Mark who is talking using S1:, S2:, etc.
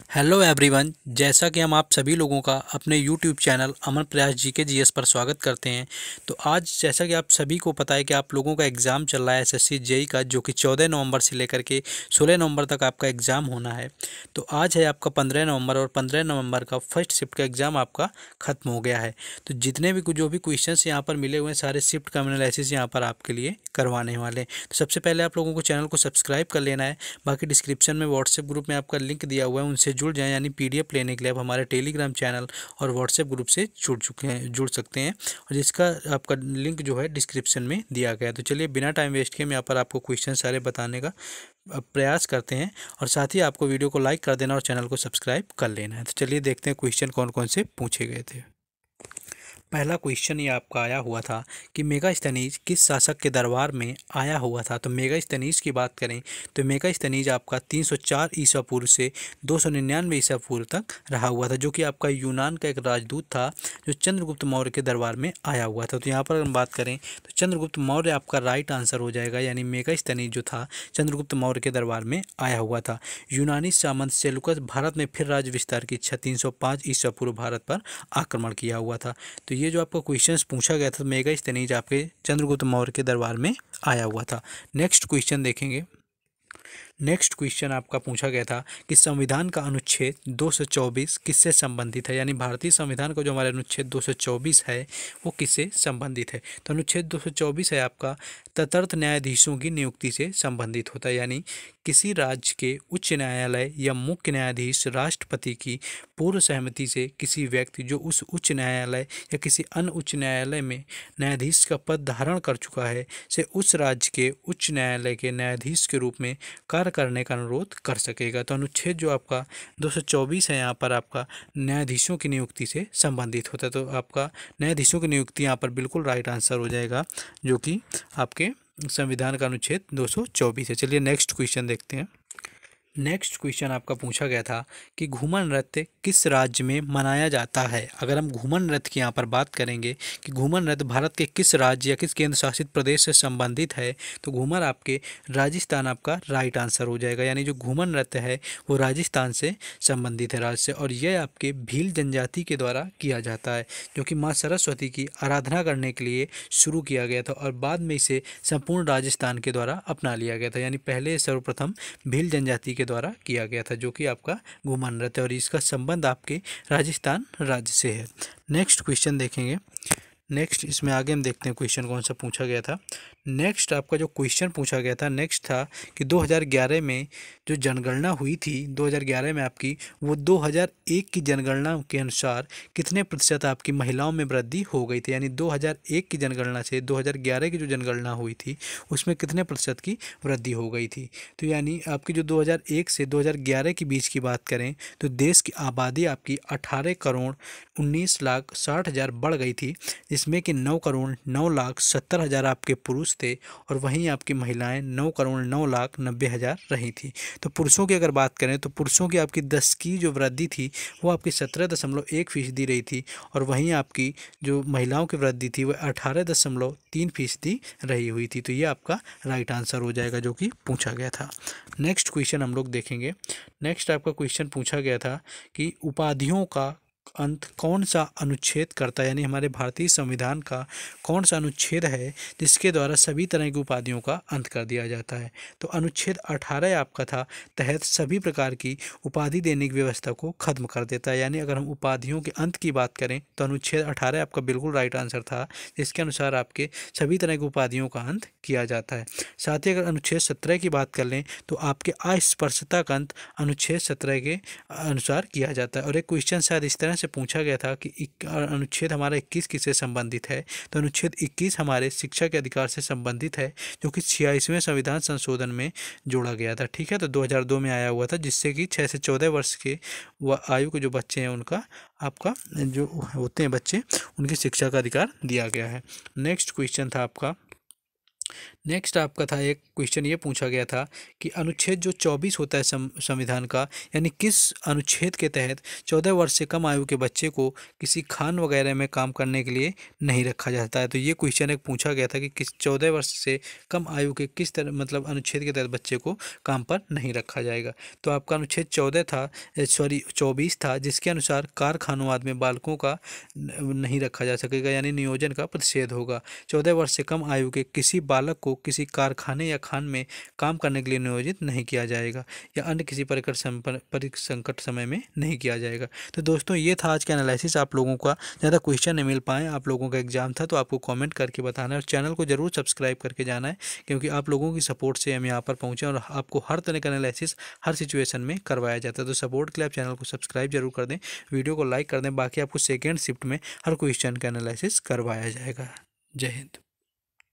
S1: Hello everyone, जैसा कि हम आप सभी लोगों का अपने यूट्यूब चैनल अमन प्रयास जीके जीएस पर स्वागत करते हैं। तो आज जैसा कि आप सभी को पता है कि आप लोगों का एग्ज़ाम चल रहा है एसएससी जेई का, जो कि 14 नवंबर से लेकर के 16 नवंबर तक आपका एग्ज़ाम होना है। तो आज है आपका 15 नवंबर और 15 नवंबर का फर्स्ट शिफ्ट का एग्ज़ाम आपका ख़त्म हो गया है। तो जितने भी जो भी क्वेश्चन यहाँ पर मिले हुए हैं, सारे शिफ्ट का एनालिसिस यहाँ पर आपके लिए करवाने वाले हैं। तो सबसे पहले आप लोगों को चैनल को सब्सक्राइब कर लेना है। बाकी डिस्क्रिप्शन में व्हाट्सएप ग्रुप में आपका लिंक दिया हुआ है, उनसे जुड़ जाएं। यानी पीडीएफ लेने के लिए आप हमारे टेलीग्राम चैनल और व्हाट्सएप ग्रुप से जुड़ सकते हैं, और जिसका आपका लिंक जो है डिस्क्रिप्शन में दिया गया है। तो चलिए बिना टाइम वेस्ट किए मैं यहाँ पर आपको क्वेश्चन सारे बताने का प्रयास करते हैं, और साथ ही आपको वीडियो को लाइक कर देना और चैनल को सब्सक्राइब कर लेना है। तो चलिए देखते हैं क्वेश्चन कौन कौन से पूछे गए थे। पहला क्वेश्चन ये आपका आया हुआ था कि मेगास्थनीज किस शासक के दरबार में आया हुआ था। तो मेगास्थनीज की बात करें तो मेगास्थनीज आपका 304 ईसा पूर्व से 299 ईसा पूर्व तक रहा हुआ था, जो कि आपका यूनान का एक राजदूत था जो चंद्रगुप्त मौर्य के दरबार में आया हुआ था। तो यहाँ पर हम बात करें तो चंद्रगुप्त मौर्य आपका राइट आंसर हो जाएगा, यानी मेगास्थनीज जो था चंद्रगुप्त मौर्य के दरबार में आया हुआ था। यूनानी सामंत सेलुकस भारत में फिर राज्य विस्तार की इच्छा 305 ईसा पूर्व भारत पर आक्रमण किया हुआ था। तो ये जो आपको क्वेश्चंस पूछा गया था, मेगास्थनीज आपके चंद्रगुप्त मौर्य के दरबार में आया हुआ था। नेक्स्ट क्वेश्चन देखेंगे। नेक्स्ट क्वेश्चन आपका पूछा गया था कि संविधान का अनुच्छेद 224 किससे संबंधित है, यानी भारतीय संविधान का जो हमारा अनुच्छेद 224 है वो किससे संबंधित है। तो अनुच्छेद 224 है आपका तदर्थ न्यायाधीशों की नियुक्ति से संबंधित होता है, यानी किसी राज्य के उच्च न्यायालय या मुख्य न्यायाधीश राष्ट्रपति की पूर्व सहमति से किसी व्यक्ति जो उस उच्च न्यायालय या किसी अन्य उच्च न्यायालय में न्यायाधीश का पद धारण कर चुका है से उस राज्य के उच्च न्यायालय के न्यायाधीश के रूप में कार्य करने का अनुरोध कर सकेगा। तो अनुच्छेद जो आपका 224 है यहाँ पर आपका न्यायाधीशों की नियुक्ति से संबंधित होता है। तो आपका न्यायाधीशों की नियुक्ति यहाँ पर बिल्कुल राइट आंसर हो जाएगा, जो कि आपके संविधान का अनुच्छेद 224 है। चलिए नेक्स्ट क्वेश्चन देखते हैं। नेक्स्ट क्वेश्चन आपका पूछा गया था कि घूमर नृत्य किस राज्य में मनाया जाता है। अगर हम घूमर नृत्य की यहाँ पर बात करेंगे कि घूमर नृत्य भारत के किस राज्य या किस केंद्र शासित प्रदेश से संबंधित है, तो घूमर आपके राजस्थान आपका राइट आंसर हो जाएगा, यानी जो घूमर नृत्य है वो राजस्थान से संबंधित है, राज्य से। और यह आपके भील जनजाति के द्वारा किया जाता है, जो कि माँ सरस्वती की आराधना करने के लिए शुरू किया गया था, और बाद में इसे संपूर्ण राजस्थान के द्वारा अपना लिया गया था। यानी पहले सर्वप्रथम भील जनजाति के द्वारा किया गया था, जो कि आपका घूमर नृत्य, और इसका संबंध आपके राजस्थान राज्य से है। नेक्स्ट क्वेश्चन देखेंगे। नेक्स्ट इसमें आगे हम देखते हैं क्वेश्चन कौन सा पूछा गया था। नेक्स्ट आपका जो क्वेश्चन पूछा गया था नेक्स्ट था कि 2011 में जो जनगणना हुई थी 2011 में आपकी, वो 2001 की जनगणना के अनुसार कितने प्रतिशत आपकी महिलाओं में वृद्धि हो गई थी। यानी 2001 की जनगणना से 2011 की जो जनगणना हुई थी उसमें कितने प्रतिशत की वृद्धि हो गई थी। तो यानी आपकी जो 2001 से 2011 के बीच की बात करें तो देश की आबादी आपकी 18 करोड़ 19 लाख 60 हज़ार बढ़ गई थी, जिसमें कि 9 करोड़ 9 लाख 70 हज़ार आपके पुरुष थे, और वहीं आपकी महिलाएं 9 करोड़ 9 लाख 90 हज़ार रही थी। तो पुरुषों की अगर बात करें तो पुरुषों की आपकी 10 की जो वृद्धि थी वो आपकी 17.1% रही थी, और वहीं आपकी जो महिलाओं की वृद्धि थी वह 18.3% रही हुई थी। तो ये आपका राइट आंसर हो जाएगा, जो कि पूछा गया था। नेक्स्ट क्वेश्चन हम लोग देखेंगे। नेक्स्ट आपका क्वेश्चन पूछा गया था कि उपाधियों का अंत कौन सा अनुच्छेद करता है, यानी हमारे भारतीय संविधान का कौन सा अनुच्छेद है जिसके द्वारा सभी तरह की उपाधियों का अंत कर दिया जाता है। तो अनुच्छेद 18 आपका था, तहत सभी प्रकार की उपाधि देने की व्यवस्था को खत्म कर देता है। यानी अगर हम उपाधियों के अंत की बात करें तो अनुच्छेद 18 आपका बिल्कुल राइट आंसर था, जिसके अनुसार आपके सभी तरह की उपाधियों का अंत किया जाता है। साथ ही अगर अनुच्छेद 17 की बात कर लें तो आपके अस्पृश्यता का अंत अनुच्छेद 17 के अनुसार किया जाता है। और एक क्वेश्चन शायद इस तरह से पूछा गया था कि अनुच्छेद हमारा 21 किससे संबंधित है। तो अनुच्छेद 21 हमारे शिक्षा के अधिकार से संबंधित है, जो कि 86वें संविधान संशोधन में जोड़ा गया था। ठीक है, तो 2002 में आया हुआ था, जिससे कि 6 से 14 वर्ष के आयु के जो बच्चे हैं उनका आपका जो होते हैं बच्चे, उनकी शिक्षा का अधिकार दिया गया है। नेक्स्ट क्वेश्चन था आपका नेक्स्ट आपका था एक क्वेश्चन ये पूछा गया था कि अनुच्छेद जो 24 होता है संविधान का, यानी किस अनुच्छेद के तहत 14 वर्ष से कम आयु के बच्चे को किसी खान वगैरह में काम करने के लिए नहीं रखा जाता है। तो ये क्वेश्चन एक पूछा गया था कि किस 14 वर्ष से कम आयु के किस तरह मतलब अनुच्छेद के तहत बच्चे को काम पर नहीं रखा जाएगा। तो आपका अनुच्छेद 14 था, सॉरी 24 था, जिसके अनुसार कारखानों आदि में बालकों का नहीं रखा जा सकेगा, यानी नियोजन का प्रतिषेध होगा। 14 वर्ष से कम आयु के किसी बालक को किसी कारखाने या खान में काम करने के लिए नियोजित नहीं किया जाएगा, या अन्य किसी संकट समय में नहीं किया जाएगा। तो दोस्तों ये था आज का एनालिसिस। आप लोगों का ज़्यादा क्वेश्चन नहीं मिल पाए, आप लोगों का एग्जाम था, तो आपको कमेंट करके बताना है और चैनल को जरूर सब्सक्राइब करके जाना है, क्योंकि आप लोगों की सपोर्ट से हम यहाँ पर पहुँचे और आपको हर तरह का एनालिसिस हर सिचुएशन में करवाया जाता है। तो सपोर्ट के लिए आप चैनल को सब्सक्राइब जरूर कर दें, वीडियो को लाइक कर दें। बाकी आपको सेकेंड शिफ्ट में हर क्वेश्चन का एनालिसिस करवाया जाएगा। जय हिंद।